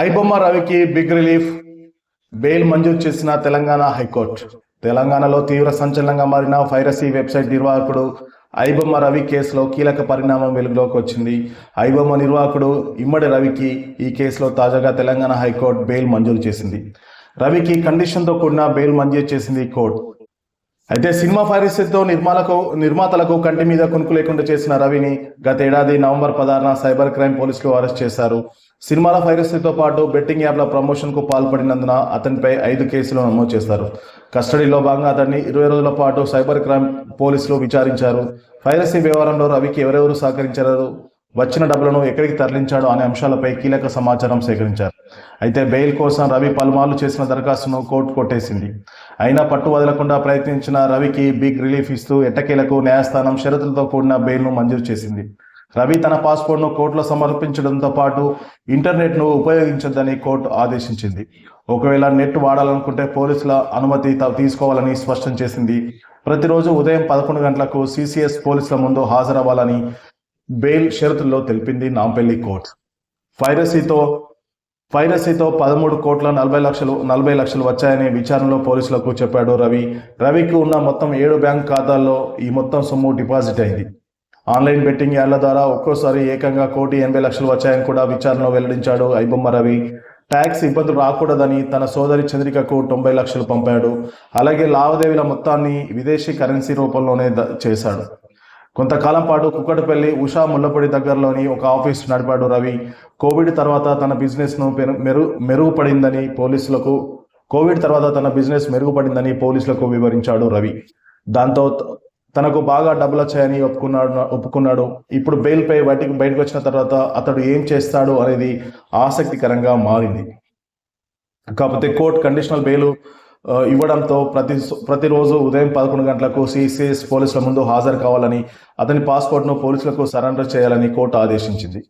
ఐబొమ్మ రవికి big relief, bail మంజూరు చేసిన తెలంగాణ హైకోర్టు. తెలంగాణలో తీవ్ర సంచలనంగా మారిన పైరసీ వెబ్సైట్ నిర్వాహకుడు ఐబొమ్మ రవి కేసులో కీలక పరిణామం వెలుగులోకి వచ్చింది. ఐబొమ్మ నిర్వాహకుడు ఇమ్మడి రవికి ఈ కేసులో తాజాగా తెలంగాణ హైకోర్టు బెయిల్ మంజూరు చేసింది. రవికి కండిషన్తో కూడిన బెయిల్ మంజూరు చేసింది కోర్టు. అయితే సినిమా పైరసీతో నిర్మాతలకు కంటి మీద కొనుక్కు లేకుండా చేసిన రవిని గత ఏడాది నవంబర్ 16న సైబర్ క్రైమ్ పోలీసులు అరెస్ట్ చేశారు. సినిమాల పైరసీతో పాటు బెట్టింగ్ యాప్ల ప్రమోషన్కు పాల్పడినందున అతనిపై 5 కేసులు నమోదు చేశారు. కస్టడీలో భాగంగా అతన్ని 20 రోజుల పాటు సైబర్ క్రైమ్ పోలీసులు విచారించారు. పైరసీ వ్యవహారంలో రవికి ఎవరెవరు సహకరించారు, వచ్చిన డబ్బులను ఎక్కడికి తరలించాడు అనే అంశాలపై కీలక సమాచారం సేకరించారు. అయితే బెయిల్ కోసం రవి పలుమార్లు చేసిన దరఖాస్తును కోర్టు కొట్టేసింది. అయినా పట్టు వదలకుండా ప్రయత్నించిన రవికి బిగ్ రిలీఫ్ ఇస్తూ ఎట్టకేలకు న్యాయస్థానం షరతులతో కూడిన బెయిల్ను మంజూరు చేసింది. రవి తన పాస్పోర్ట్ను కోర్టులో సమర్పించడంతో పాటు ఇంటర్నెట్ను ఉపయోగించొద్దని కోర్టు ఆదేశించింది. ఒకవేళ నెట్ వాడాలనుకుంటే పోలీసుల అనుమతి తీసుకోవాలని స్పష్టం చేసింది. ప్రతిరోజు ఉదయం 11 గంటలకు సిసిఎస్ పోలీసుల ముందు హాజరవ్వాలని బెయిల్ షరతుల్లో తెలిపింది నాంపల్లి కోర్టు. పైరసీతో 13 కోట్ల 40 లక్షలు వచ్చాయని విచారణలో పోలీసులకు చెప్పాడు రవి. రవికి ఉన్న మొత్తం 7 బ్యాంక్ ఖాతాల్లో ఈ మొత్తం సొమ్ము డిపాజిట్ అయింది. ఆన్లైన్ బెట్టింగ్ యాడ్ల ద్వారా ఒక్కోసారి ఏకంగా 1,80,00,000 వచ్చాయని కూడా విచారణలో వెల్లడించాడు ఐబొమ్మ రవి. ట్యాక్స్ ఇబ్బందులు రాకూడదని తన సోదరి చంద్రికకు 90 లక్షలు పంపాడు. అలాగే లావాదేవీల మొత్తాన్ని విదేశీ కరెన్సీ రూపంలోనే చేశాడు. కొంతకాలం పాటు కుక్కటపల్లి ఉషా ముల్లపొడి దగ్గరలోని ఒక ఆఫీస్ నడిపాడు రవి. కోవిడ్ తర్వాత తన బిజినెస్ మెరుగుపడిందని పోలీసులకు వివరించాడు రవి. దాంతో తనకు బాగా డబ్బులు వచ్చాయని ఒప్పుకున్నాడు. ఇప్పుడు బెయిల్పై బయటకు వచ్చిన తర్వాత అతడు ఏం చేస్తాడు అనేది ఆసక్తికరంగా మారింది. కాకపోతే కోర్టు కండిషనల్ బెయిల్ ఇవ్వడంతో ప్రతిరోజు ఉదయం 11 గంటలకు సిసిఎస్ పోలీసుల ముందు హాజరు కావాలని, అతని పాస్పోర్ట్ను పోలీసులకు సరెండర్ చేయాలని కోర్టు ఆదేశించింది.